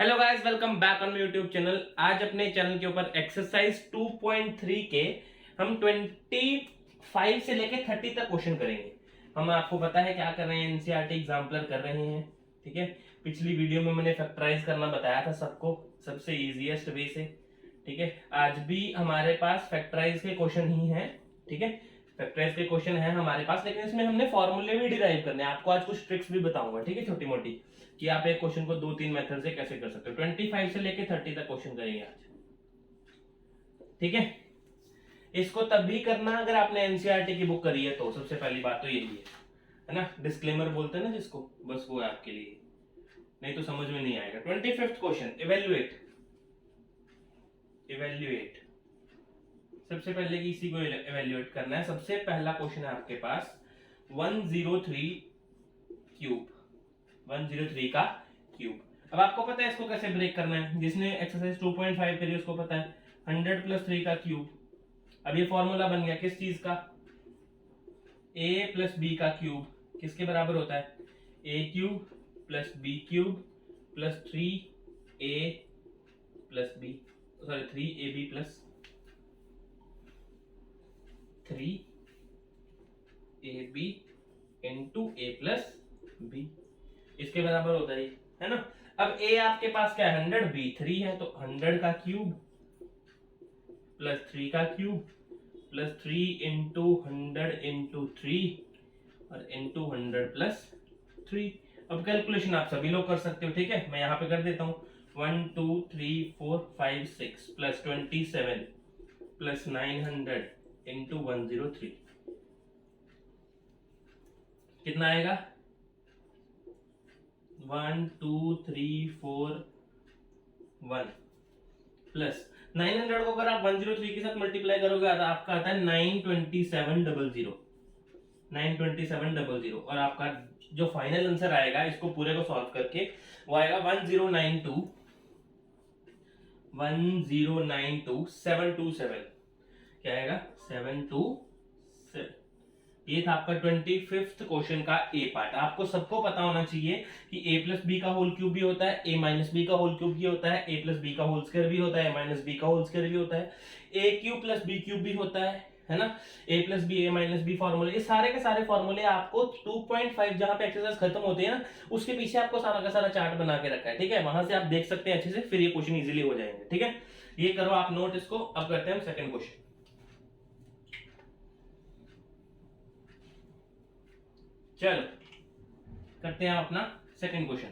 Hello guys, welcome back on my YouTube channel. आज अपने channel के ऊपर एक्सरसाइज 2.3 के हम 25 से लेके 30 तक क्वेश्चन करेंगे। हम आपको पता है क्या कर रहे हैं, एनसीईआरटी एग्जाम्पलर कर रहे हैं। ठीक है, पिछली वीडियो में मैंने फैक्टराइज करना बताया था सबको, सबसे इजीएस्ट वे से। ठीक है, आज भी हमारे पास फैक्टराइज के क्वेश्चन ही हैं। ठीक है, फैक्टराइज के क्वेश्चन है हमारे पास, लेकिन इसमें हमने फॉर्मूले भी डिराइव करने हैं। आपको आज कुछ ट्रिक्स भी बताऊंगा, ठीक है, छोटी मोटी, कि आप एक क्वेश्चन को 2-3 मेथड से कैसे कर सकते हो। 25 से लेके 30 तक क्वेश्चन करेंगे आज। ठीक है, इसको तभी करना अगर आपने एनसीईआरटी की बुक करी है तो। सबसे पहली बात तो यही है ना, डिस्क्लेमर बोलते हैं ना जिसको, बस वो है आपके लिए, नहीं तो समझ में नहीं आएगा। 25th question, evaluate. इवेल्युएट, सबसे पहले इसी को इवेल्युएट करना है। सबसे पहला क्वेश्चन है आपके पास 103 क्यूब, 103 का क्यूब। अब आपको पता है इसको कैसे ब्रेक करना है, जिसने एक्सरसाइज 2.5 करी उसको पता है 100 + 3 का क्यूब। अब ये फॉर्मूला बन गया किस चीज का, a + b का क्यूब किसके बराबर होता है, a³ + b³ + 3a + b, sorry 3ab + 3ab into a + b, इसके बराबर होता है ना। अब a आपके पास क्या है 100, b 3 है, तो 100 का क्यूब + 3 का क्यूब + 3 इंटू 100 इंटू 3 और इंटू 100 + 3। अब कैलकुलेशन आप सभी लोग कर सकते हो। ठीक है, मैं यहाँ पे कर देता हूँ 1 2 3 4 5 6 + 27 + 900 इंटू 103, कितना आएगा 1 2 3 4 1 प्लस 900 को अगर आप 103 के साथ मल्टीप्लाई करोगे तो आपका आता है 92700, 92700। और आपका जो फाइनल आंसर आएगा इसको पूरे को सॉल्व करके वो आएगा 1092727, क्या आएगा 727। ये था आपका 25th क्वेश्चन का ए पार्ट। आपको सबको पता होना चाहिए कि a + b का होल क्यूब भी होता है, a - b का होल क्यूब भी होता है, a + b का होल स्क्वायर भी होता है, a - b का होल स्क्वायर भी होता है, a³ + b³ भी होता है ना। a + b, a - b फॉर्मूले, ये सारे के सारे फॉर्मूले आपको 2.5 जहां पे एक्सरसाइज खत्म होते हैं ना, उसके पीछे आपको सारा का सारा चार्ट बना के रखा है। ठीक है, वहां से आप देख सकते हैं अच्छे से, फिर ये क्वेश्चन इजीली हो जाएंगे। ठीक है, ये करो आप नोट इसको। अब करते हैं हम सेकंड क्वेश्चन। चलो करते हैं अपना सेकंड क्वेश्चन।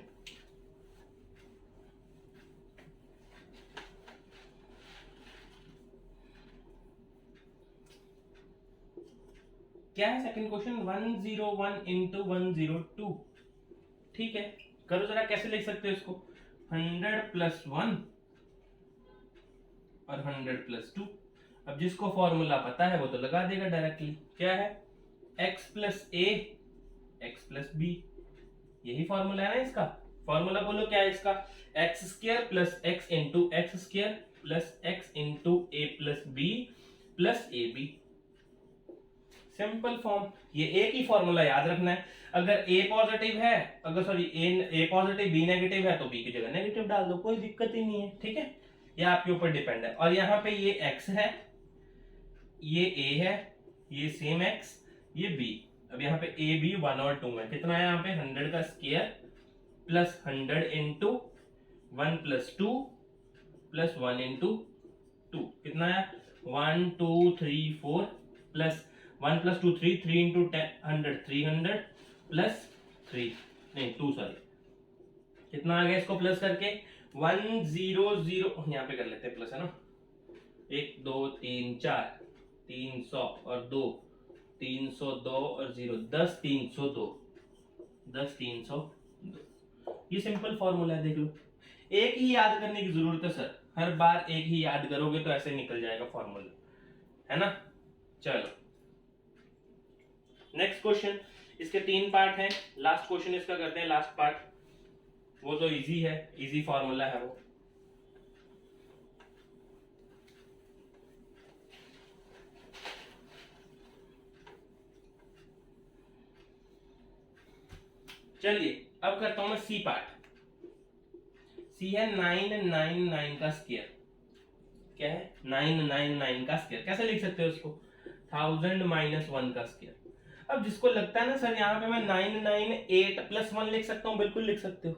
क्या है सेकंड क्वेश्चन, 101 इंटू 102। ठीक है, करो जरा, कैसे लिख सकते हो इसको, 100 + 1 और 100 + 2। अब जिसको फॉर्मूला पता है वो तो लगा देगा डायरेक्टली। क्या है, x + a x + b, यही फॉर्मूला है ना इसका। फॉर्मूला बोलो क्या है इसका, x² + x into x² + x into a + b + ab। Simple form, ये एक ही फॉर्मूला याद रखना है। अगर a पॉजिटिव है, अगर sorry a positive b negative है तो b की जगह नेगेटिव डाल दो, कोई दिक्कत ही नहीं है। ठीक है, ये आपके ऊपर डिपेंड है। और यहाँ पे ये x है, ये a है, ये सेम x, ये b। अब यहाँ पे a b 1 और 2 है, कितना है यहाँ पे 100 का स्क्वायर + 100 इंटू 1 + 2 + 1 इंटू 2, कितना है 1 2 3 4 प्लस 1 + 2 3, 3 इंटू 100 300 प्लस 3 नहीं 2 सॉरी, कितना आ गया इसको प्लस करके 100, यहाँ पे कर लेते हैं प्लस, है ना, 1 2 3 4 300 और 2 302 और 0 10 302, 10 302। ये सिंपल फॉर्मूला है, देख लो। एक ही याद करने की जरूरत है सर, हर बार एक ही याद करोगे तो ऐसे निकल जाएगा फॉर्मूला, है ना। चलो नेक्स्ट क्वेश्चन, इसके 3 पार्ट हैं। लास्ट क्वेश्चन इसका करते हैं, लास्ट पार्ट, वो तो इजी है, इजी फॉर्मूला है वो। चलिए अब करता हूं मैं सी पार्ट। सी है 999 का स्क्वायर। क्या है? 999 का स्क्वायर। कैसे लिख सकते हो उसको? 1000 माइनस 1 का स्क्वायर। अब जिसको लगता है ना सर यहाँ पे मैं 998 प्लस 1 लिख सकता हूँ, बिल्कुल लिख सकते हो,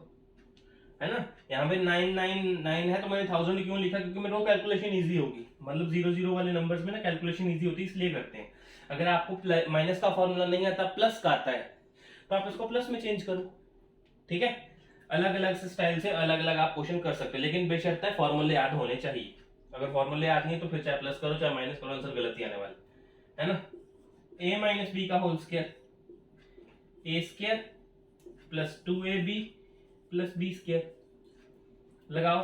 है ना। यहाँ पे 999 है तो मैंने 1000 क्यों लिखा? क्योंकि मेरे को कैलकुलेशन इजी होगी, मतलब 00 वाले नंबर्स में ना कैलकुलेशन इजी होती है, इसलिए करते हैं। अगर आपको माइनस का फॉर्मूला नहीं आता, प्लस का आता है, तो आप इसको प्लस में चेंज करो, ठीक है। अलग अलग स्टाइल से अलग अलग आप क्वेश्चन कर सकते हो, लेकिन बेशर्त है फॉर्मूले याद होने चाहिए। अगर फॉर्मूले याद नहीं तो फिर चाहे प्लस करो चाहे माइनस करो, आंसर गलत ही आने वाला है ना। a माइनस बी का whole square, a square plus 2ab plus b square. लगाओ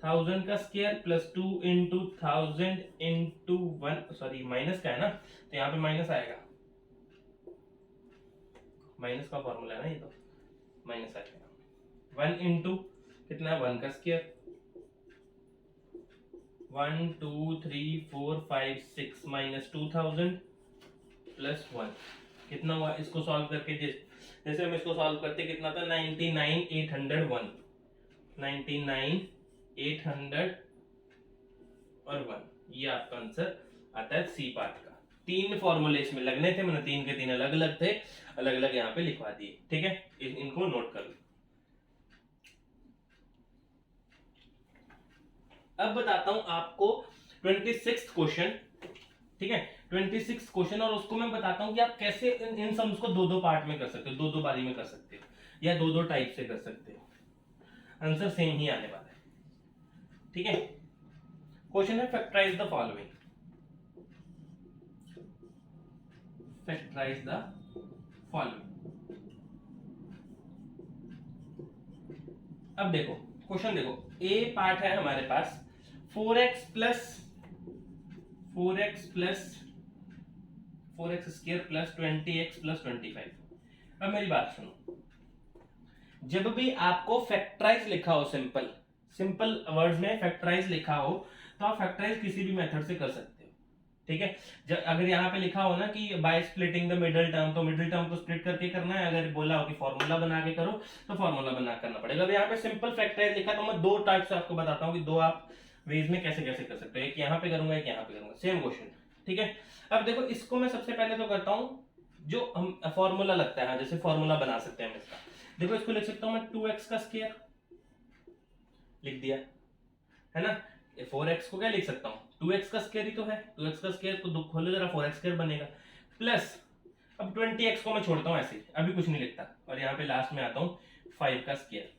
1000 का square plus 2 into 1000 into 1, sorry minus का है ना, तो यहाँ पे माइनस आएगा, माइनस का फॉर्मूला है ना ये, तो माइनस आएगा। 1 इंटू कितना है? 1 का स्क्वायर। 1 2 3 4 5 6 माइनस 2000 प्लस 1 कितना हुआ? इसको सॉल्व करके जैसे हम इसको सॉल्व करते कितना था? 99801, 99800 और 1, ये आपका आंसर आता है सी पार्ट का। 3 फॉर्मूले इसमें लगने थे, मैंने 3 के 3 अलग अलग थे, अलग अलग यहाँ पे लिखवा दिए, ठीक है। इनको नोट कर लो। अब बताता हूं आपको 26th क्वेश्चन, ठीक है। 26th क्वेश्चन, और उसको मैं बताता हूं कि आप कैसे इन सम्स को दो दो पार्ट में कर सकते हो, दो दो बारी में कर सकते हो, या दो दो टाइप से कर सकते हो, आंसर सेम ही आने वाला है, ठीक है। क्वेश्चन है factorise the following, factorise the following. अब देखो क्वेश्चन, देखो ए पार्ट है हमारे पास 4x square plus 20x plus 25। अब मेरी बात सुनो, जब भी आपको फैक्टराइज लिखा हो, सिंपल वर्ड्स में फैक्टराइज लिखा हो, तो आप फैक्टराइज किसी भी मेथड से कर सकते हो, ठीक है। जब अगर यहाँ पे लिखा हो ना कि by splitting the middle term, तो मिडिल टर्म को स्प्लिट करके करना है। अगर बोला हो कि फॉर्मूला बना के करो, तो फॉर्मूला बना करना पड़ेगा। अब यहाँ पे सिंपल फैक्टराइज लिखा, तो मैं दो टाइप से आपको बताता हूँ कि दो आप वेज में कैसे कैसे कर सकते हो। एक यहाँ पे करूंगा, एक यहाँ पे करूंगा, सेम क्वेश्चन, ठीक है। अब देखो इसको मैं सबसे पहले तो करता हूँ जो हम फॉर्मूला लगता है, जैसे फॉर्मूला बना सकते हैं हम इसका। देखो इसको लिख सकता हूँ मैं 2x का स्क्वायर, लिख दिया, है ना। 4x को क्या लिख सकता हूँ? 2x का स्क्वायर ही तो है, 2x का स्क्वायर को खोलो जरा, 4x स्क्वायर बनेगा, प्लस अब 20x को मैं छोड़ता हूँ ऐसे, अभी कुछ नहीं लिखता, और यहाँ पे लास्ट में आता हूँ 5 का स्क्वायर,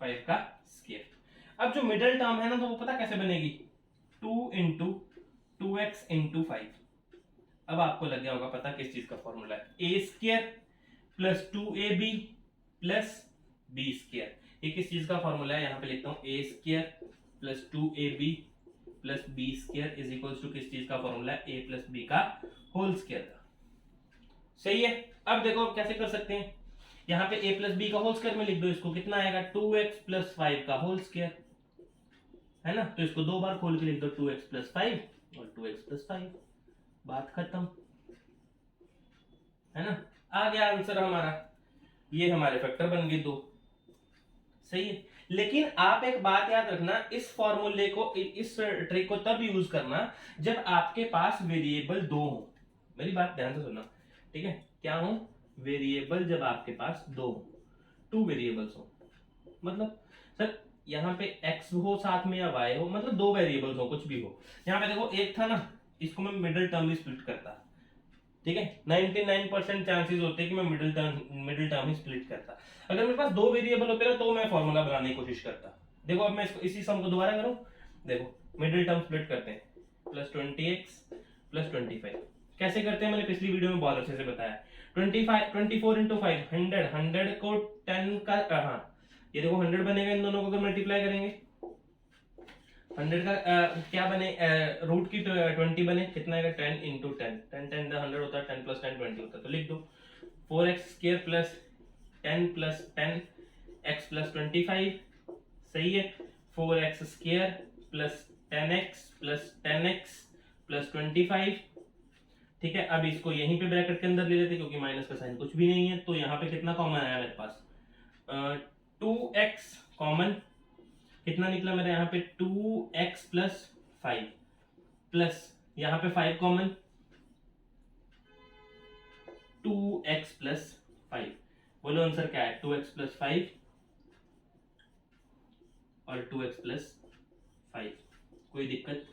5 का स्क्वायर। अब जो मिडिल टर्म है ना, तो वो पता कैसे बनेगी? 2 इंटू 2x इंटू 5। अब आपको लग गया होगा पता किस चीज का फॉर्मूला है, a square plus 2ab plus b square. ये किस चीज का फॉर्मूला है? यहाँ पे लिखता हूँ a square plus 2ab plus b square is equals to किस चीज का फॉर्मूला है? ए प्लस बी का होल स्क्वायर का, सही है। अब देखो कैसे कर सकते हैं, यहाँ पे a प्लस बी का होल स्क्वायर में लिख दो, इसको कितना आएगा? 2x प्लस 5 का होल स्क्वायर, है ना। तो इसको दो बार खोल के लिख दो, 2x प्लस 5 और 2x प्लस 5, बात खत्म, है ना। आ गया आंसर हमारा, ये हमारे फैक्टर बन गए दो, सही है। लेकिन आप एक बात याद रखना, इस फॉर्मूले को, इस ट्रिक को तब यूज करना जब आपके पास वेरिएबल दो हो। मेरी बात ध्यान से सुनना, ठीक है। क्या हो? वेरिएबल जब आपके पास दो हो, 2 वेरिएबल्स हो, मतलब सर यहाँ पे x हो साथ में या y हो, मतलब 2 वेरिएबल्स हो, कुछ भी हो। यहाँ पे देखो एक था ना, इसको मैं मिडिल टर्म ही स्प्लिट करता, ठीक है। 99% चांसेस होते हैं कि मैं मिडिल टर्म ही स्प्लिट करता। अगर मेरे पास 2 वेरिएबल होते ना, तो मैं फॉर्मूला बनाने की कोशिश करता। देखो अब मैं इसको इसी सम को दोबारा करूं, देखो मिडिल टर्म स्प्लिट करते हैं, प्लस 20x प्लस 25। कैसे करते हैं मैंने पिछली वीडियो में बहुत अच्छे से बताया। 24 इंटू 5 100 को 10 का, हाँ ये देखो 100 बनेगा, इन दोनों को अगर मल्टीप्लाई करेंगे 100 का क्या बने, रूट की 20 बने, कितना आएगा? 10 इंटू 10, 10 10 100 होता है, 10 प्लस 10 20 होता है, तो लिख दो 4x square plus 10 plus 10 x plus 25, सही है। 4x square plus 10x plus 10x plus 25, ठीक है। अब इसको यहीं पे ब्रैकेट के अंदर ले लेते क्योंकि माइनस का साइन कुछ भी नहीं है, तो यहाँ पे कितना कॉमन आया मेरे पास? 2x कॉमन, कितना निकला मेरा यहाँ पे 2x प्लस 5 प्लस यहाँ पे 5 कॉमन 2x प्लस 5। बोलो आंसर क्या है, 2x प्लस 5 और 2x प्लस 5। कोई दिक्कत,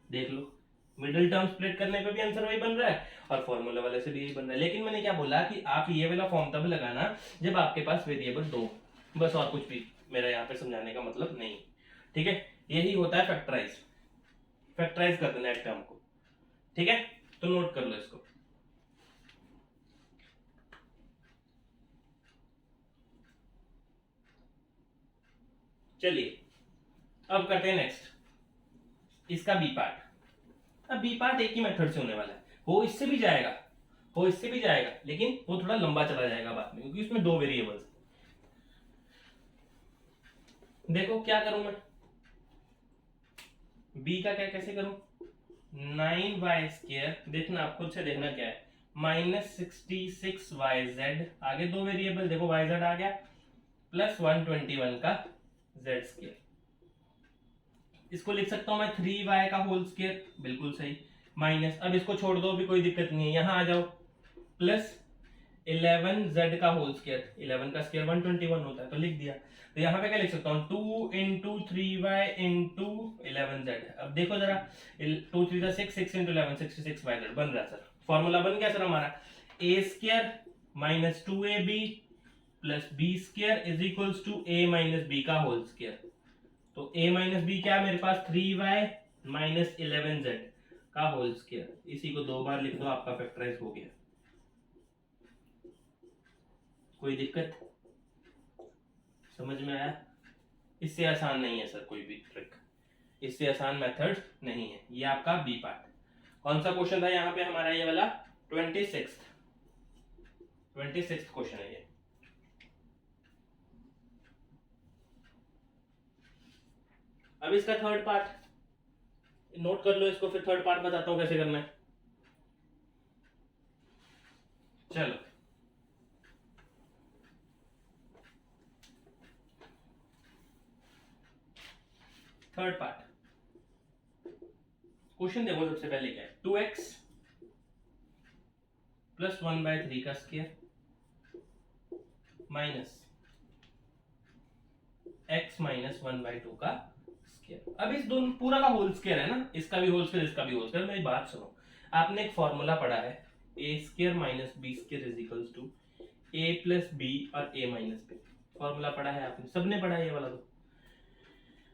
देख लो मिडिल टर्म स्प्लिट करने पे भी आंसर वही बन रहा है और फॉर्मूला वाले से भी यही बन रहा है। लेकिन मैंने क्या बोला कि आप ये वाला फॉर्म तब लगाना जब आपके पास वेरिएबल दो, बस और कुछ भी मेरा यहाँ पे समझाने का मतलब नहीं। ठीक है, यही होता है फैक्टराइज, फैक्टराइज कर देना एक टर्म को। ठीक है, तो नोट कर लो इसको। चलिए अब करते हैं नेक्स्ट, इसका बी पार्ट। अब बी पार्ट एक ही मेथड से होने वाला है, हो इससे भी जाएगा, हो इससे भी जाएगा, लेकिन वो थोड़ा लंबा चला जाएगा बाद में क्योंकि उसमें दो वेरिएबल्स। देखो क्या करूं मैं, बी का क्या कैसे करूं, 9y², देखना आप खुद से देखना क्या है, -66yz, आगे दो वेरिएबल देखो yz आ गया, प्लस 121 का z²। इसको लिख सकता हूं मैं 3y का होल स्क्वायर, बिल्कुल सही, माइनस, अब इसको छोड़ दो भी कोई दिक्कत नहीं है, यहां आ जाओ, प्लस 11z का होल स्क्वायर, 11 का स्क्वायर 121 होता है तो लिख दिया। तो यहाँ पे क्या लिख सकता हूँ, 2 इंटू 3y इंटू 11z। अब देखो जरा, 2 3 6, 6 इंटू 11 66yz बन रहा है सर, फॉर्मूला बन गया सर हमारा, a² minus 2ab plus b² is equals to a minus b का होल स्क्वायर। तो a माइनस b क्या है मेरे पास, 3y माइनस 11z का होल स्क्वायर, इसी को दो बार लिख दो, आपका फैक्टराइज हो गया। कोई दिक्कत, समझ में आया? इससे आसान नहीं है सर कोई भी ट्रिक, इससे आसान मेथड नहीं है। ये आपका बी पार्ट। कौन सा क्वेश्चन था यहाँ पे हमारा, ये वाला 26th क्वेश्चन है ये। अब इसका थर्ड पार्ट नोट कर लो इसको, फिर थर्ड पार्ट बताता हूं कैसे करना है। चलो थर्ड पार्ट, क्वेश्चन देखो सबसे पहले क्या है, 2x प्लस 1/3 का स्क्वायर माइनस x माइनस 1/2 का स्क्वायर। अब इस दोनों पूरा का होल स्क्वायर है ना, इसका भी होल स्क्वायर इसका भी होल स्क्वायर। मेरी बात सुनो, आपने एक फॉर्मूला पढ़ा है, a² minus b² is equals to a plus b और a माइनस b, फॉर्मूला पढ़ा है आपने, सबने पढ़ा है ये वाला। तो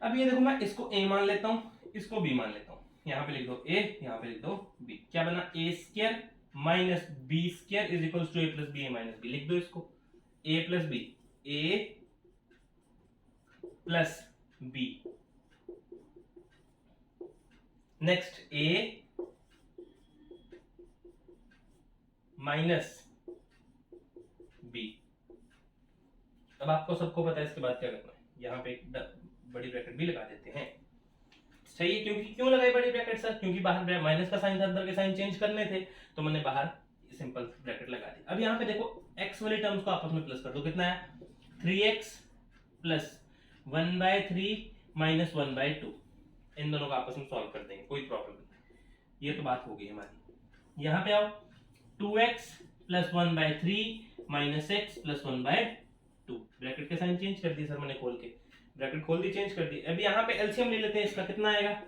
अब ये देखो, मैं इसको a मान लेता हूँ, इसको b मान लेता हूँ, यहाँ पे लिख दो a, यहाँ पे लिख दो b, क्या बना, a² minus b² is equals to a plus b a minus b। लिख दो इसको, a plus b, a plus b, next a minus b। अब आपको सबको पता है इसके बाद क्या करना है, यहाँ पे एक बड़ी ब्रैकेट भी लगा देते हैं। सही है, क्योंकि क्यों लगाई बड़ी ब्रैकेट सर, क्योंकि बाहर माइनस का साइन था, अंदर के साइन चेंज करने थे, तो मैंने बाहर सिंपल ब्रैकेट लगा दी। अब यहाँ पे देखो x वाली टर्म्स को आपस में प्लस कर दो, कितना है 3x प्लस 1/3 माइनस 1/2, इन दोनों को आपस में सॉल्व कर देंगे, कोई प्रॉब्लम नहीं। ये तो बात हो गई हमारी। यहाँ पे आओ, 2x plus 1/3 minus x plus 1/2, bracket के साइन चेंज कर दिए सर मैंने, खोल के ब्रैकेट खोल दी, चेंज कर दी। अब यहाँ पे एलसीएम ले लेते हैं, इसका कितना आएगा,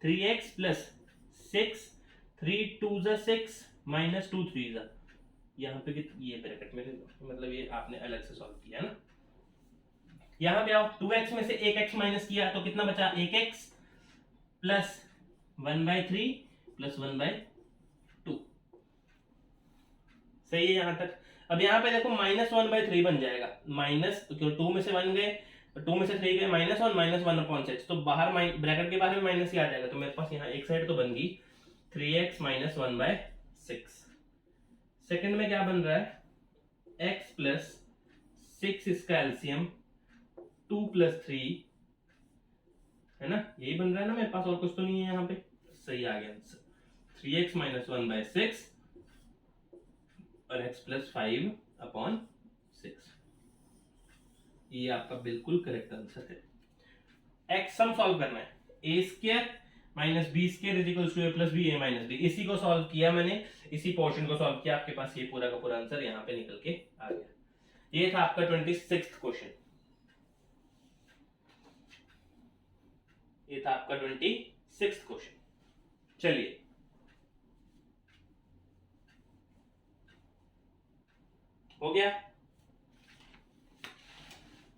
3x प्लस 6, 3 2 6 माइनस 2 3, यहाँ पे ये ब्रैकेट में मतलब ये आपने अलग से सॉल्व किया ना। यहाँ पे आओ, 2x में से 1x माइनस किया तो कितना बचा, 1x प्लस 1/3 प्लस 1/2। सही है यहाँ तक। अब यहाँ पे देखो माइनस 1/3 बन जाएगा, माइनस 2 में से 1 गए, 2 में से 3 गए माइनस, और माइनस 1/6, तो बाहर ब्रैकेट के बाहर में माइनस ही आ जाएगा, तो मेरे पास यहाँ एक साइड तो बन गई 3x माइनस 1/6। सेकंड में क्या बन रहा है, x प्लस 6, इसका एलसीएम 2 प्लस 3 है ना, यही बन रहा है ना मेरे पास, और कुछ तो नहीं है यहाँ पे। सही आ गया आंसर, 3x माइनस 1/6 और x प्लस 5/6। ये आपका बिल्कुल करेक्ट आंसर है। एक्स सम सॉल्व करना है, a square minus b square is equal to a plus b, a minus b. इसी को सॉल्व किया मैंने, इसी पोर्शन को सॉल्व किया, आपके पास ये पूरा का पूरा आंसर यहाँ पे निकल के आ गया। ये था आपका 26th क्वेश्चन, ये था आपका 26th क्वेश्चन। चलिए हो गया।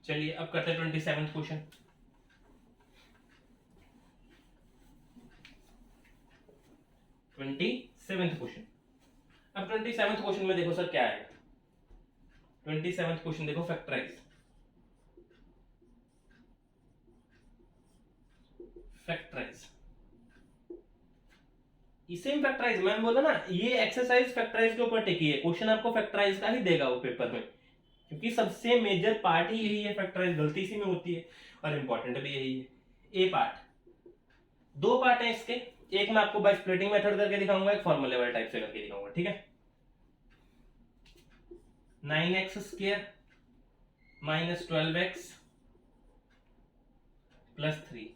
चलिए अब करते हैं 27th क्वेश्चन। क्वेश्चन, अब 27th क्वेश्चन में देखो सर क्या आएगा। 27th क्वेश्चन देखो, फैक्टराइज, फैक्टराइज, इसे फैक्टराइज, मैंने बोला ना ये एक्सरसाइज फैक्टराइज के ऊपर टिकी है, क्वेश्चन आपको फैक्टराइज का ही देगा वो पेपर में, क्योंकि सबसे मेजर पार्ट ही यही है फैक्टराइज, गलती इसी में होती है और इंपॉर्टेंट भी यही है। ए पार्ट, दो पार्ट है इसके, एक मैं आपको बाय स्प्लिटिंग मेथड करके दिखाऊंगा, एक फॉर्मूले वाले टाइप से करके दिखाऊंगा, ठीक है। 9x square minus 12x plus 3,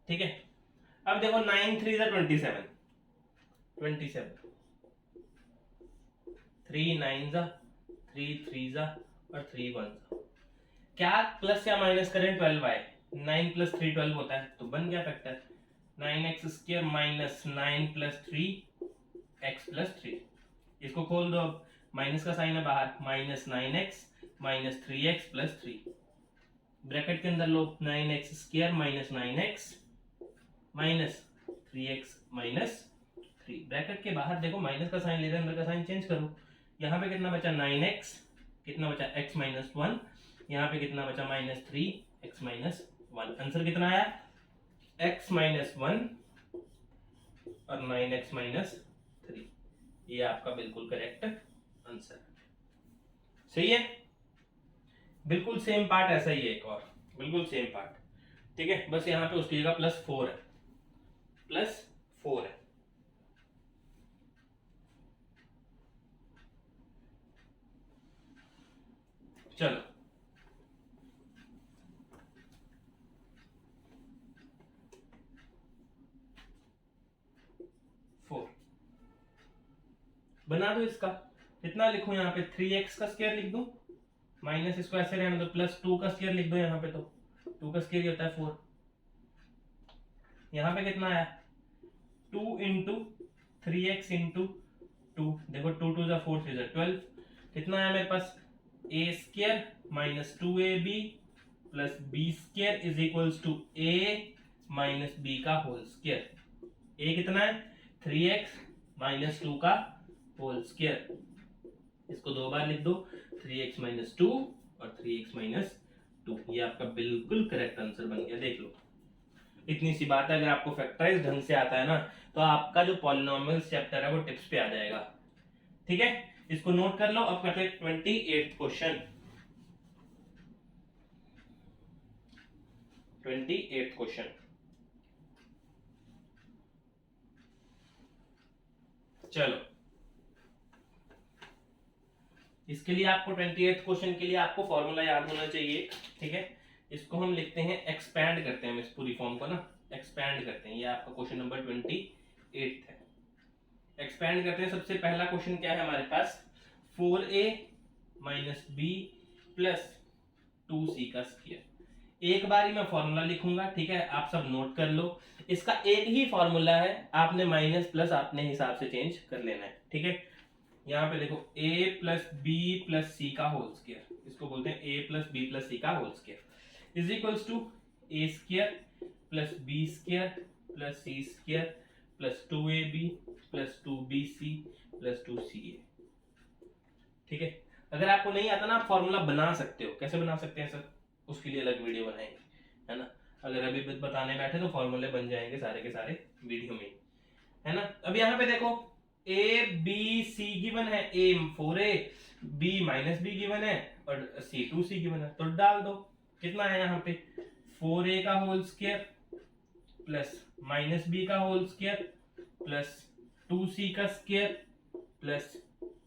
ठीक है। अब देखो 9 3 जा 27, 27, 3 9 जा 3 3 जा और 3 1 जा, क्या प्लस या माइनस करें 12y, 9 प्लस 3 12 होता है, तो बन गया factor 9x square minus 9 plus 3x plus 3। इसको खोल दो, अब माइनस का साइन है बाहर, minus 9x minus 3x plus 3, bracket के अंदर लो 9x square minus 9x minus 3x minus 3, bracket के बाहर देखो माइनस का साइन ले रहे हैं, अंदर का साइन चेंज करो, यहाँ पे कितना बचा 9x, कितना बचा x माइनस 1, यहाँ पे कितना बचा माइनस 3x माइनस 1, आंसर कितना आया x माइनस 1 और 9x माइनस 3, ये आपका बिल्कुल करेक्ट आंसर, सही है। बिल्कुल सेम पार्ट ऐसा ही है एक और, बिल्कुल सेम पार्ट, ठीक है, बस यहाँ पे उसकी जगह प्लस 4 है, प्लस 4 है। चलो बना दो इसका, कितना लिखूं यहाँ पे 3x का स्क्वायर लिख दूं, माइनस इसको ऐसे रहने दो, प्लस 2 का स्क्वायर लिख दो, यहाँ पे तो 2 का स्क्वायर होता है 4, यहाँ पे कितना आया 2 इंटू 3x इंटू 2, देखो 2 2 जा 4 3 जा 12, कितना आया मेरे पास a square minus 2ab plus b square is equals to a minus b का होल स्क्वायर, a कितना है 3x माइनस 2 का होल स्क्वायर, इसको दो बार लिख दो 3x माइनस 2 और 3x माइनस 2, ये आपका बिल्कुल करेक्ट आंसर बन गया। देख लो इतनी सी बात है, अगर आपको फैक्टराइज ढंग से आता है ना तो आपका जो पॉलिनोमियल्स चैप्टर है वो टिप्स पे आ जाएगा, ठीक है, इसको नोट कर लो। अब करते हैं 28th क्वेश्चन, 28th क्वेश्चन, चलो इसके लिए आपको 28th क्वेश्चन के लिए आपको फॉर्मूला याद होना चाहिए, ठीक है, इसको हम लिखते हैं, एक्सपैंड करते हैं इस पूरी फॉर्म को ना, एक्सपैंड करते हैं, ये आपका क्वेश्चन नंबर 28 है। एक्सपैंड करते हैं, सबसे पहला क्वेश्चन क्या है हमारे पास 4a minus b plus 2c का स्क्वायर, एक बार ही मैं फॉर्मूला लिखूंगा, ठीक है, आप सब नोट कर लो, इसका एक ही फॉर्मूला है, आपने माइनस प्लस अपने हिसाब से चेंज कर लेना है, ठीक है। यहाँ पे देखो a plus b plus c का होल स्क्वायर, इसको बोलते हैं a plus b plus c का whole square is equals to a square plus b square plus c square plus 2ab plus 2bc plus 2ca, ठीक है। अगर आपको नहीं आता ना आप फॉर्मूला बना सकते हो, कैसे बना सकते हैं सर, उसके लिए अलग वीडियो बनाएंगे, है ना, अगर अभी बताने बैठे तो फॉर्मूले बन जाएंगे सारे के सारे वीडियो में, है ना। अब यहाँ पे देखो a b c गिवन है, a 4a b minus b given है और c 2c गिवन है, तो डाल दो, कितना है यहाँ पे 4a का whole square plus minus b का होल स्क्वायर प्लस 2c का square plus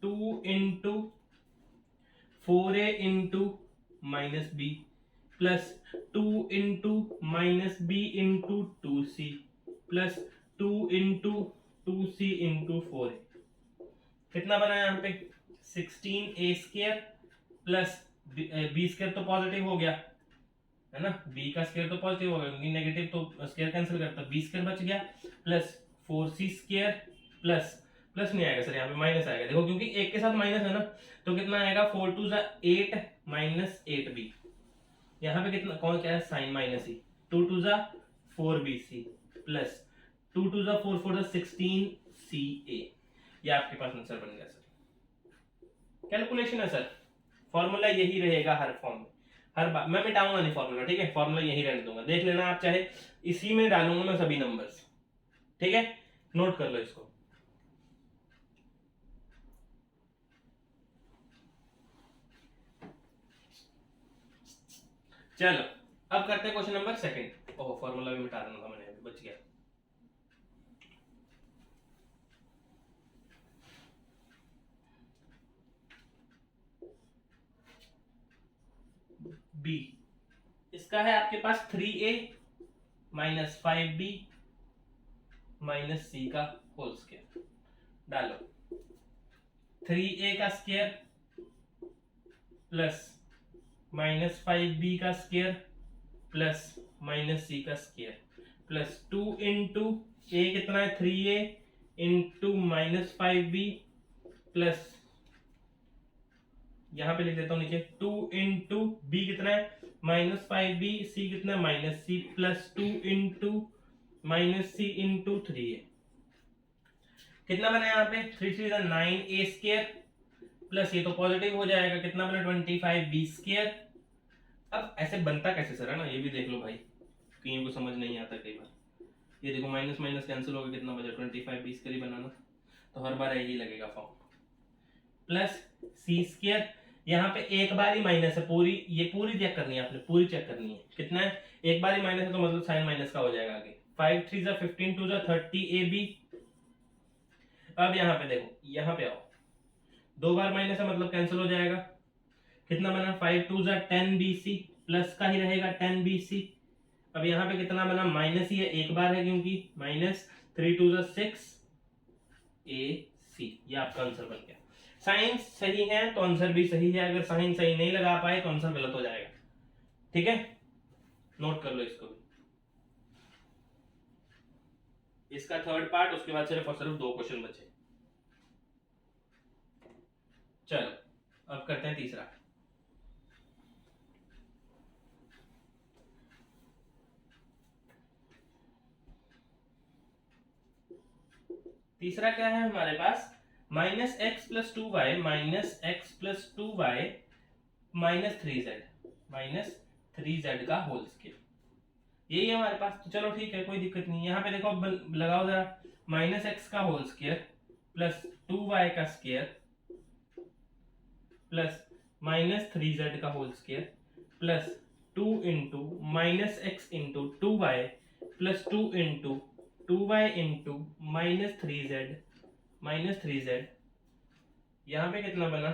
2 into 4a into minus b plus 2 into minus b into 2c plus 2 into 2c into 4a। कितना बना यहाँ पे 16a square plus b square तो positive हो गया है ना, b का स्क्वायर तो पॉजिटिव हो गया क्योंकि नेगेटिव तो स्क्वायर कैंसिल करता, बी स्क्वायर बच गया plus 4c square plus plus नहीं आएगा सर यहाँ पे माइनस आएगा, देखो क्योंकि एक के साथ माइनस है ना, तो कितना आएगा 4 2 8 माइनस 8b। यहाँ पे कितना कौन क्या है साइन माइनस ही, 2 2 4bc प्लस 2 2 4 4 16ca। ये आपके पास आंसर बन गया सर। कैलकुलेशन है सर, फॉर्मूला यही रहेगा हर फॉर्म में, हर बार मैं मिटाऊंगा नहीं फॉर्मूला, ठीक है, फॉर्मूला यही रहने दूंगा, देख लेना आप, चाहे इसी में डालूंगा मैं सभी नंबर्स, ठीक है, नोट कर लो इसको। चलो अब करते हैं क्वेश्चन नंबर सेकंड। ओह फॉर्मूला भी मिटा देना था मैंने, अभी बच गया। बी इसका है आपके पास 3a minus 5b minus c का होल स्क्वायर। डालो 3a का स्क्वायर प्लस माइनस 5b का स्क्वायर प्लस माइनस c का स्क्वायर प्लस 2 इंटू a कितना है 3a into minus 5b plus यहां पे लिख देता हूं नीचे 2 इंटू b कितना है माइनस 5b, c कितना है minus c plus 2 into minus c into 3a। कितना बना यहाँ पे 3 3 9a स्क्वायर प्लस ये तो पॉजिटिव हो जाएगा, कितना बना 25b स्क्वायर। अब ऐसे बनता कैसे सर, है ना, ये भी देख लो भाई, कहीं को समझ नहीं आता कई बार। ये देखो माइनस माइनस कैंसिल हो गया, कितना बचा 25b स्क्वायर ही बनाना, तो हर बार यही लगेगा फॉर्म प्लस c स्क्वायर। यहाँ पे एक बार ही माइनस है, पूरी ये पूरी चेक करनी है आपने, पूरी चेक करनी है, कितना है एक बार ही माइनस है तो मतलब साइन माइनस का हो जाएगा आगे। 5 3 15 2 30ab। अब यहाँ पे देखो, यहाँ पे आओ, दो बार माइनस है मतलब कैंसिल हो जाएगा, कितना बना 5 2 10bc प्लस का ही रहेगा 10bc। अब यहाँ पे कितना बना माइनस ही है, एक बार है क्योंकि माइनस 3 2 6ac। ये आपका आंसर बन गया। साइन सही है तो आंसर भी सही है, अगर साइन सही नहीं लगा पाए तो आंसर गलत हो जाएगा, ठीक है, नोट कर लो इसको भी। इसका थर्ड पार्ट, उसके बाद सिर्फ और सिर्फ 2 क्वेश्चन बचे। चलो अब करते हैं तीसरा। तीसरा क्या है हमारे पास minus x plus 2y minus x plus 2y minus 3z का होल स्क्वायर, यही है हमारे पास। तो चलो ठीक है, कोई दिक्कत नहीं। यहाँ पे देखो लगाओ जरा, माइनस एक्स का होल स्क्वायर प्लस 2y का स्क्वायर प्लस माइनस 3z का whole square plus 2 into minus x into 2y plus 2 into 2y into minus 3z। यहाँ पे कितना बना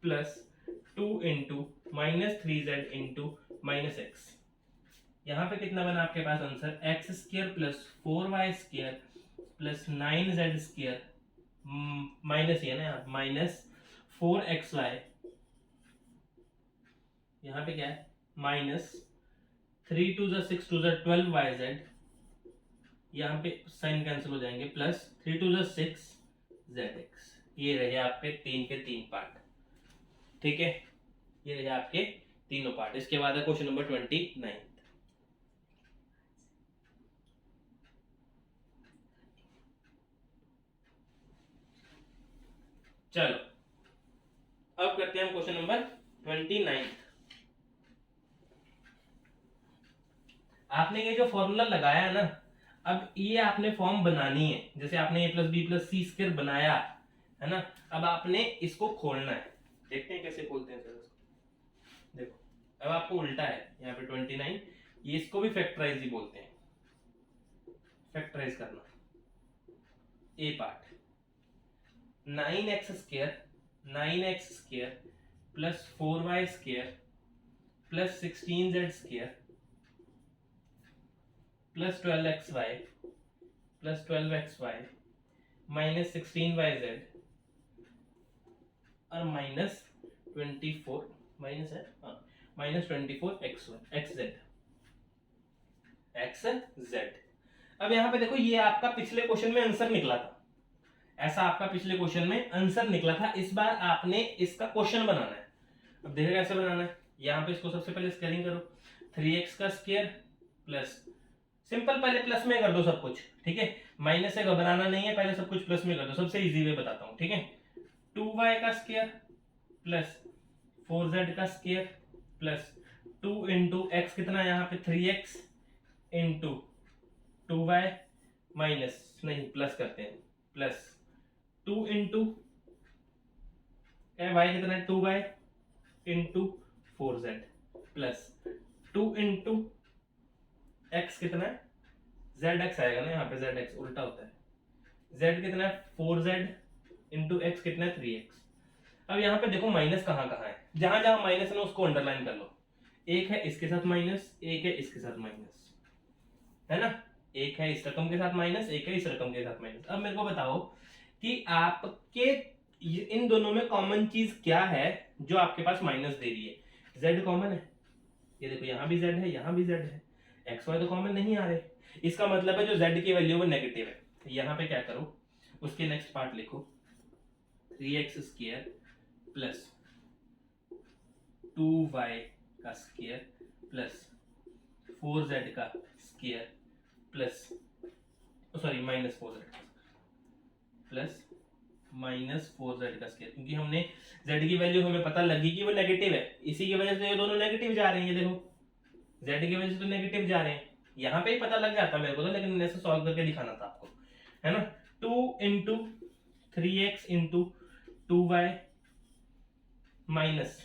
plus 2 into minus 3z into minus x. यहाँ पे कितना बना आपके पास answer x square plus 4y square plus 9z square minus ये ना माइनस 4xy। यहाँ पे क्या है माइनस 3 2 6 2 12yz, यहाँ पे साइन कैंसिल हो जाएंगे प्लस 3 2 6zx। ये रहे आपके 3 के 3 पार्ट, ठीक है, ये रहे आपके तीनों पार्ट। इसके बाद है क्वेश्चन नंबर 29। चलो अब करते हैं हम क्वेश्चन नंबर 29। आपने ये जो फॉर्मूला लगाया है ना, अब ये आपने फॉर्म बनानी है, जैसे आपने a plus b plus c square बनाया है ना, अब आपने इसको खोलना है। देखते हैं कैसे खोलते हैं सर इसको। देखो अब आपको उल्टा है, यहाँ पे 29, ये इसको भी फैक्टराइज ही बोलते हैं, फैक्टराइज करना। A part 9x square plus 4y square plus 16z square plus 12xy plus 12xy minus 16yz और माइनस 24 माइनस है माइनस 24xz अब यहाँ पे देखो ये आपका पिछले क्वेश्चन में आंसर निकला था, ऐसा आपका पिछले क्वेश्चन में आंसर निकला था। इस बार आपने इसका क्वेश्चन बनाना है। अब देखो कैसे बनाना है। यहाँ पे इसको सबसे पहले स्क्वायरिंग करो, 3x का स्क्वायर प्लस, सिंपल पहले प्लस में कर दो सब कुछ, ठीक है, माइनस से घबराना नहीं है, पहले सब कुछ प्लस में कर दो, सबसे इजी वे बताता हूँ, ठीक है। 2y का स्क्वायर प्लस 4z का स्क्वायर प्लस 2 इंटू एक्स कितना है यहाँ पे 3x इंटू 2y माइनस नहीं प्लस करते हैं, प्लस 2 इंटू वाई कितना है 2y into 4z plus 2 into x कितना है zx आएगा ना, यहाँ पे zx उल्टा होता है, z कितना है 4z इंटू एक्स कितना है 3x। अब यहाँ पे देखो माइनस कहाँ कहाँ है, जहां जहां माइनस है ना उसको अंडरलाइन कर लो। एक है इसके साथ माइनस, एक है इसके साथ माइनस, है ना, एक है इस रकम के साथ माइनस, एक है इस रकम के साथ माइनस। अब मेरे को बताओ कि आपके इन दोनों में कॉमन चीज क्या है जो आपके पास माइनस दे रही है। z कॉमन है, ये देखो यहाँ भी z है, यहाँ भी z है, एक्स वाई तो कॉमन नहीं आ रहे, इसका मतलब है जो z की वैल्यू वो नेगेटिव है। यहाँ पे क्या करो, उसके नेक्स्ट पार्ट लिखो, 3x स्क्वायर प्लस 2y का स्क्वायर प्लस 4z का square plus sorry minus 4z plus minus 4z का स्क्वायर, क्योंकि हमने z की वैल्यू हमें पता लगी कि वो नेगेटिव है, इसी की वजह से ये दोनों नेगेटिव जा रहे हैं। ये देखो z की वजह से तो नेगेटिव जा रहे हैं, यहाँ पे ही पता लग जाता मेरे को तो, लेकिन ऐसे सॉल्व करके दिखाना था आपको, है ना। 2 into 3x into 2y minus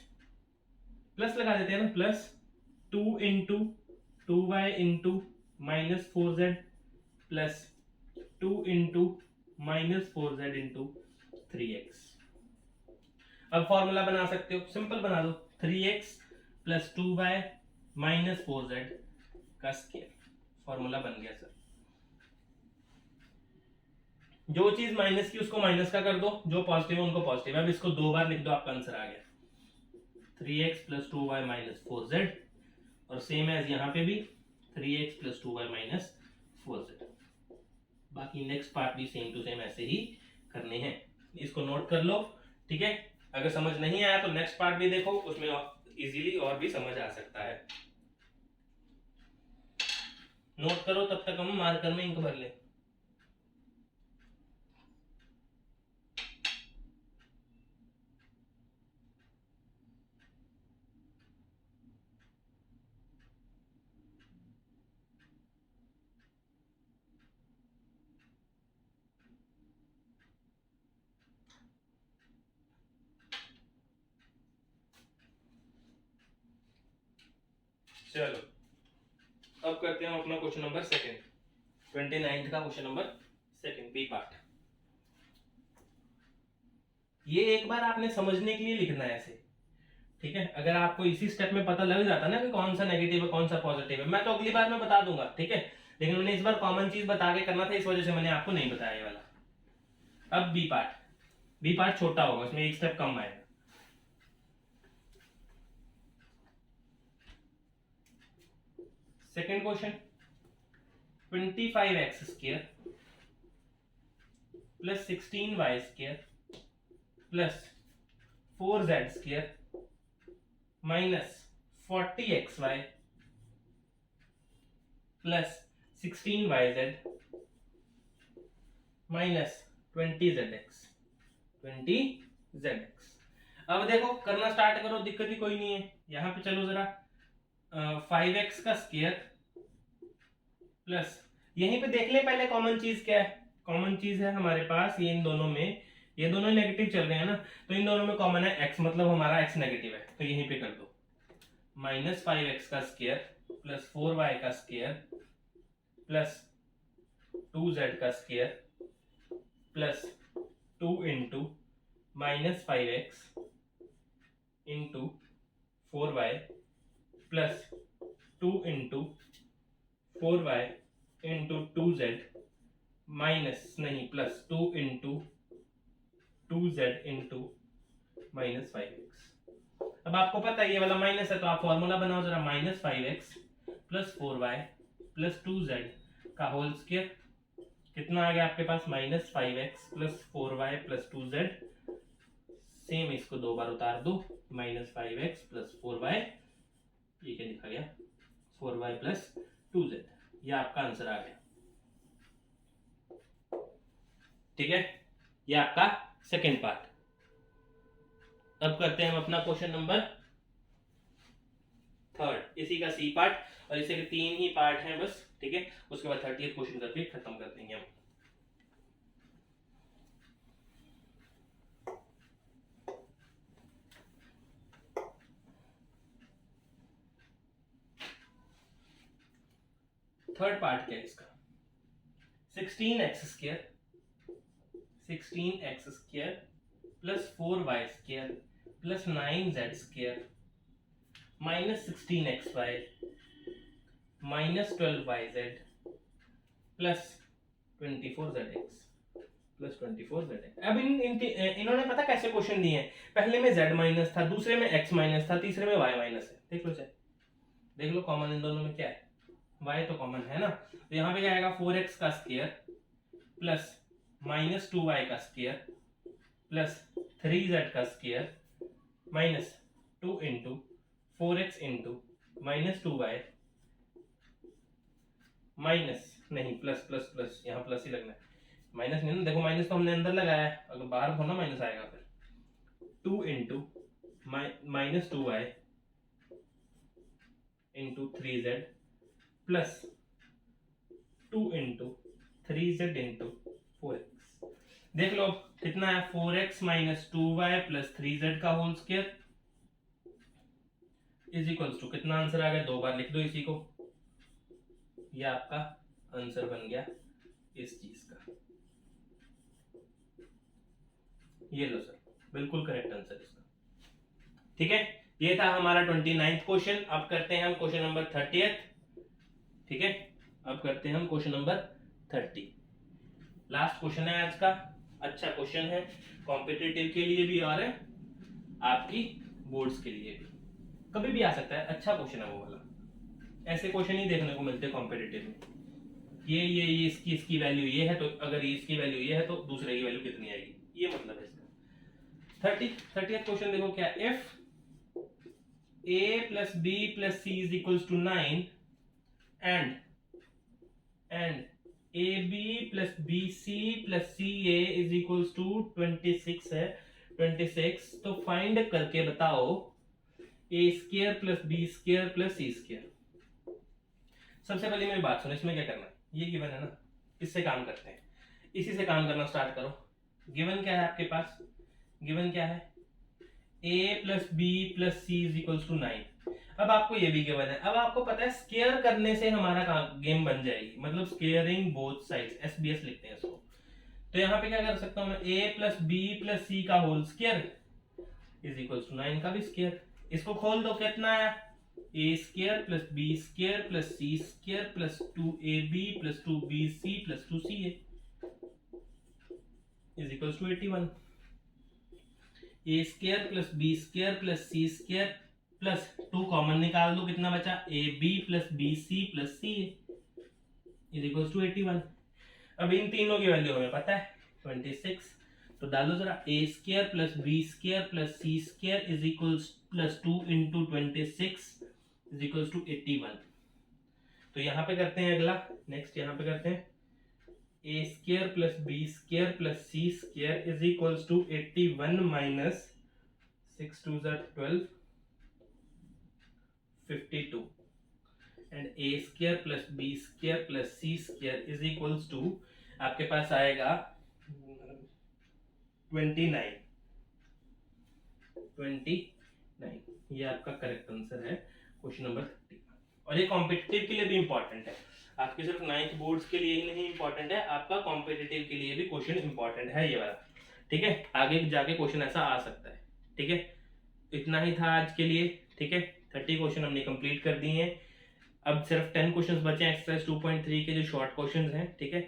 plus लगा देते हैं ना, plus 2 into 2y into minus 4z plus 2 into minus 4z into 3x। अब फॉर्मूला बना सकते हो, सिंपल बना दो, 3x plus 2y minus 4z का स्क्वायर, फॉर्मूला बन गया सर। जो चीज माइनस की उसको माइनस का कर दो, जो पॉजिटिव है उनको पॉजिटिव। अब इसको 2 बार लिख दो, आपका आंसर आ गया 3x plus 2y minus 4z, और सेम एज यहाँ पे भी 3x plus 2y minus 4z। बाकी नेक्स्ट पार्ट भी सेम टू सेम ऐसे ही करने हैं, इसको नोट कर लो, ठीक है। अगर समझ नहीं आया तो नेक्स्ट पार्ट भी देखो, उसमें इजीली और भी समझ आ सकता है। नोट करो, तब तक हम मार्कर में इंक भर लें। चलो अब करते हैं अपना क्वेश्चन नंबर सेकंड, 29 का question number second, b part. ये एक बार आपने समझने के लिए लिखना है ऐसे, ठीक है। अगर आपको इसी स्टेप में पता लग जाता ना कि कौन सा नेगेटिव है कौन सा पॉजिटिव है, मैं तो अगली बार में बता दूंगा, ठीक है, लेकिन मैंने इस बार कॉमन चीज बता के करना था, इस वजह से मैंने आपको नहीं बताया ये वाला। अब बी पार्ट, बी पार्ट छोटा होगा, इसमें एक स्टेप कम आएगा। Second question, 25x square plus 16y square plus 4z square minus 40xy plus 16yz minus 20zx। अब देखो करना स्टार्ट करो, दिक्कत ही कोई नहीं है। यहाँ पे चलो जरा 5x का स्क्वायर प्लस, यहीं पे देख ले पहले कॉमन चीज क्या है। कॉमन चीज है हमारे पास ये, इन दोनों में ये दोनों नेगेटिव चल रहे हैं ना, तो इन दोनों में कॉमन है x, मतलब हमारा x नेगेटिव है, तो यहीं पे कर दो माइनस 5x का स्क्वायर प्लस 4y का स्क्वायर प्लस 2z का square plus 2 into minus 5x into 4y plus 2 into 4y into 2z minus नहीं plus 2 into 2z into minus 5x। अब आपको पता है ये वाला माइनस है तो आप फॉर्मूला बनाओ जरा, minus 5x plus 4y plus 2z का होल स्क्वायर। कितना आ गया आपके पास, minus 5x plus 4y plus 2z। Same इसको दो बार उतार दो, माइनस 5x प्लस 4y, ये क्या लिखा गया, 4y प्लस 2z। ये आपका आंसर आ गया। ठीक है, ये आपका सेकेंड पार्ट। अब करते हैं हम अपना क्वेश्चन नंबर थर्ड, इसी का सी पार्ट और इसी के 3 ही पार्ट हैं बस। ठीक है, उसके बाद 30th क्वेश्चन करके खत्म कर देंगे हम। थर्ड पार्ट क्या है इसका, 16x square plus 4y square plus 9z square minus 16xy minus 12yz plus 24zx plus 24zx। अब इन्होंने पता कैसे क्वेश्चन दिए हैं, पहले में z माइनस था, दूसरे में x माइनस था, तीसरे में y माइनस है। देख लो कॉमन इन दोनों में क्या है, y तो कॉमन है ना, तो यहाँ पे क्या आएगा 4x का स्क्वायर प्लस माइनस 2y का स्क्वायर प्लस 3z का square minus 2 into 4x into minus 2y minus नहीं प्लस प्लस प्लस, यहाँ प्लस ही लगना है, माइनस नहीं ना, देखो माइनस तो हमने अंदर लगाया है, अगर बाहर होना माइनस आएगा फिर 2 into minus 2y into 3z plus 2 into 3z into 4x। देख लो कितना है, 4x minus 2y plus 3z का whole square is equals to कितना, आंसर आ गया, दो बार लिख दो इसी को, ये आपका आंसर बन गया इस चीज का। ये लो सर, बिल्कुल करेक्ट आंसर इसका। ठीक है, ये था हमारा 29th क्वेश्चन। अब करते हैं हम क्वेश्चन नंबर 30th। ठीक है, अब करते हैं हम क्वेश्चन नंबर 30, लास्ट क्वेश्चन है आज का। अच्छा क्वेश्चन है, कॉम्पिटिटिव के लिए भी और आपकी बोर्ड्स के लिए भी, कभी भी आ सकता है। अच्छा क्वेश्चन है वो वाला, ऐसे क्वेश्चन ही देखने को मिलते हैं कॉम्पिटिटिव में। ये इसकी वैल्यू ये है, तो अगर इसकी वैल्यू ये है तो दूसरे की वैल्यू कितनी आएगी, ये मतलब है इसका। 30th क्वेश्चन देखो क्या, if a plus b plus c is equals to 9 and ab plus bc plus ca is equals to 26 है, 26, तो फाइंड करके बताओ a square plus b square plus c square. सबसे पहले मेरी बात सुनो, इसमें क्या करना है, ये गिवन है ना, इससे काम करते हैं, इसी से काम करना स्टार्ट करो। गिवन क्या है आपके पास, गिवन क्या है, a plus b plus c is equals to 9। अब आपको ये भी गिवन है, अब आपको पता है स्क्वायर करने से हमारा गेम बन जाएगी, मतलब स्क्वायरिंग बोथ साइड्स, SBS लिखते हैं इसको। तो यहाँ पे क्या कर सकता हूँ मैं, a plus b plus c का whole square is equals to 9 का भी स्क्वायर। इसको खोल दो, कितना है, a square plus b square plus c square plus 2ab plus 2bc plus 2ca is equals to 81। a square plus b square plus c square plus 2 common निकाल दो, कितना बचा, ab plus bc plus ca is equals to 81। अब इन तीनों की value हमें पता है 26, तो डालो जरा, a square plus b square plus c square is equals plus 2 into 26 is equals to 81। तो यहाँ पे करते हैं अगला, नेक्स्ट यहाँ पे करते हैं a square plus b square plus c square is equals to 81 minus 6 2 12 52 and a square plus b square plus c square is equals to आपके पास आएगा 29। ये आपका करेक्ट आंसर है क्वेश्चन नंबर 30। और ये कॉम्पिटिटिव के लिए भी इंपॉर्टेंट है, आपके सिर्फ 9th बोर्ड्स के लिए ही नहीं इंपॉर्टेंट है, आपका कॉम्पिटिटिव के लिए भी क्वेश्चन इंपॉर्टेंट है ये वाला। ठीक है, आगे जाके क्वेश्चन ऐसा आ सकता है। ठीक है, इतना ही था आज के लिए। ठीक है, 30 क्वेश्चन हमने कंप्लीट कर दिए हैं। अब सिर्फ 10 क्वेश्चंस बचे हैं एक्सरसाइज 2.3 के जो शॉर्ट क्वेश्चंस हैं, ठीक है।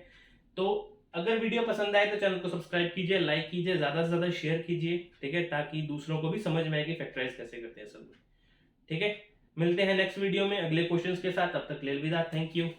तो अगर वीडियो पसंद आए तो चैनल को सब्सक्राइब कीजिए, लाइक कीजिए, ज़्यादा से ज़्यादा शेयर कीजिए, ठीक है, ताकि दूसरों को भी समझ में आए कि फैक्टराइज कैसे करते हैं सब, ठीक है। मिलते हैं नेक्स्ट वीडियो में अगले क्वेश्चंस के साथ, तब तक के लिए अलविदा, थैंक यू।